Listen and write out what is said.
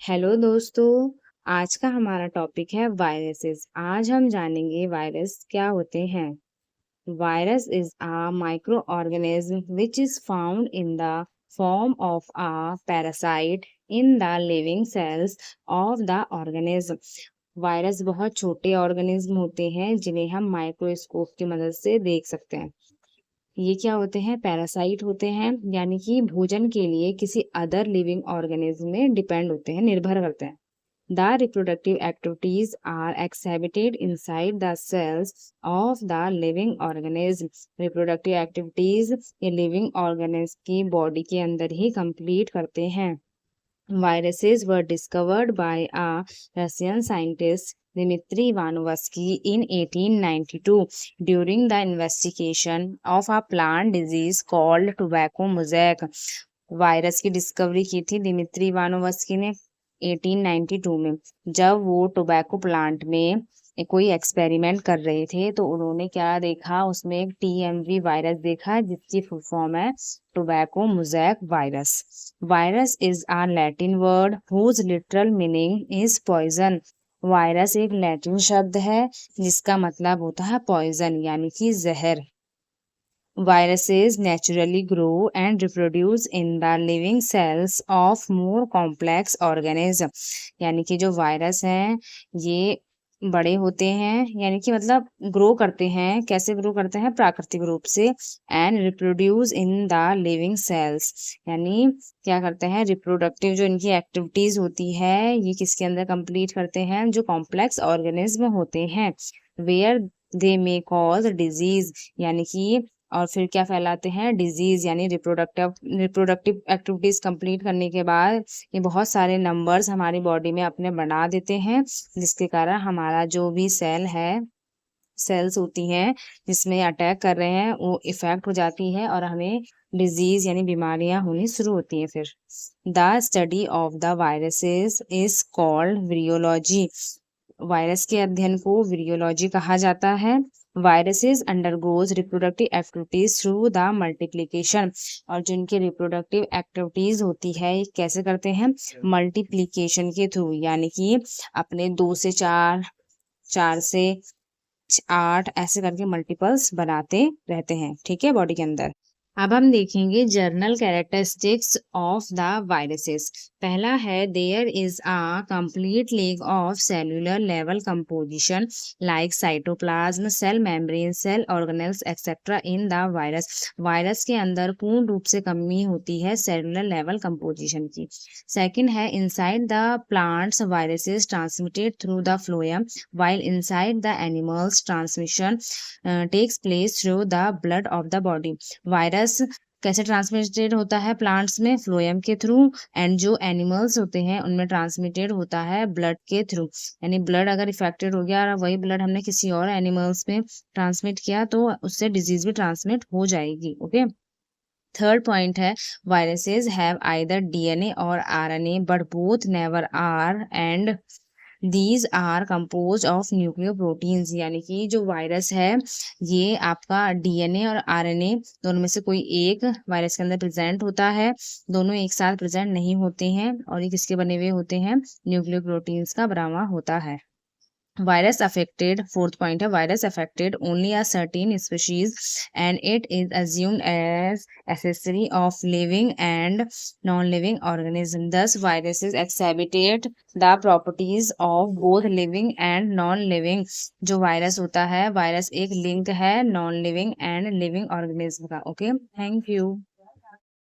Hello दोस्तों, आज का हमारा टॉपिक है वायरसेस। आज हम जानेंगे वायरस क्या होते हैं। Virus is a micro organism which is found in the form of a parasite in the living cells of the organism. Virus बहुत छोटे ऑर्गेनिज्म होते हैं जिन्हें हम माइक्रोस्कोप की मदद से देख सकते हैं। ये क्या होते हैं? पैरासाइट होते हैं, यानी कि भोजन के लिए किसी अदर लिविंग ऑर्गेनिज्म में डिपेंड होते हैं, निर्भर करते हैं। The reproductive activities are exhibited inside the cells of the living organism. Reproductive activities ये living organism की body के अंदर ही complete करते हैं। Viruses were discovered by a Russian scientist Dmitry Ivanovsky in 1892 during the investigation of a plant disease called tobacco mosaic. Virus की discovery की थी Dmitry Ivanovsky ने 1892 में, जब वो टोबैको प्लांट में कोई एक्सपेरिमेंट कर रहे थे तो उन्होंने क्या देखा, उसमें एक टीएमवी वायरस देखा जिसकी फुल फॉर्म है tobacco mosaic virus. Virus is a Latin word whose literal meaning is poison. Virus एक लैटिन शब्द है जिसका मतलब होता है पॉइजन, यानी कि जहर। Viruses naturally grow and reproduce in the living cells of more complex organisms। यानी कि जो वायरस हैं ये बड़े होते हैं, यानी कि मतलब ग्रो करते हैं। कैसे ग्रो करते हैं? प्राकृतिक रूप से। And reproduce in the living cells, यानी क्या करते हैं? रिप्रोडक्टिव जो इनकी एक्टिविटीज होती है ये किसके अंदर कंप्लीट करते हैं? जो कॉम्प्लेक्स ऑर्गेनिज्म होते हैं। Where they may cause disease, यानी कि और फिर क्या फैलाते हैं? डिजीज, यानी रिप्रोडक्टिव एक्टिविटीज कंप्लीट करने के बाद ये बहुत सारे नंबर्स हमारी बॉडी में अपने बना देते हैं, जिसके कारण हमारा जो भी सेल्स होती हैं जिसमें अटैक कर रहे हैं वो इफेक्ट हो जाती है और हमें डिजीज यानी बीमारियां होनी शुरू होती हैं। फिर the study of the viruses is called virology. Virus के अध्ययन को विरियोलॉजी कहा जाता है। Viruses undergoes reproductive activities through the multiplication, और जो इनके रिप्रोडक्टिव एक्टिविटीज होती है ये कैसे करते हैं? मल्टीप्लिकेशन के थ्रू, यानी कि अपने 2 से 4, 4 से 8 ऐसे करके मल्टीपल्स बनाते रहते हैं, ठीक है, बॉडी के अंदर। अब हम देखेंगे general characteristics of the viruses. पहला है there is a complete lack of cellular level composition like cytoplasm, cell membrane, cell organelles etcetera in the virus. Virus के अंदर पूर्ण रूप से कमी होती है सेलुलर लेवल कंपोजिशन की। सेकंड है inside the plants viruses transmitted through the phloem, while inside the animals transmission takes place through the blood of the body। Virus कैसे ट्रांसमिटेड होता है प्लांट्स में? फ्लोएम के थ्रू। एंड जो animals होते हैं उनमें ट्रांसमिटेड होता है ब्लड के थ्रू, यानी ब्लड अगर इफेक्टेड हो गया और वही ब्लड हमने किसी और एनिमल्स में ट्रांसमिट किया तो उससे डिजीज भी ट्रांसमिट हो जाएगी। ओके। थर्ड पॉइंट है viruses have either DNA or RNA but both never are and these are compose of nucleoproteins. यानी कि जो वायरस है ये आपका डीएनए और आरएनए दोनों में से कोई एक वायरस के अंदर प्रेजेंट होता है, दोनों एक साथ प्रेजेंट नहीं होते हैं, और ये किसके बने हुए होते हैं? न्यूक्लियोप्रोटीन्स का बना हुआ होता है। वायरस अफेक्टेड, फोर्थ पॉइंट है virus affected only a certain species and it is assumed as accessory of living and non living organism. Thus viruses exhibited the properties of both living and non living. जो virus होता है, virus एक link है non living and living organism का। Okay, thank you.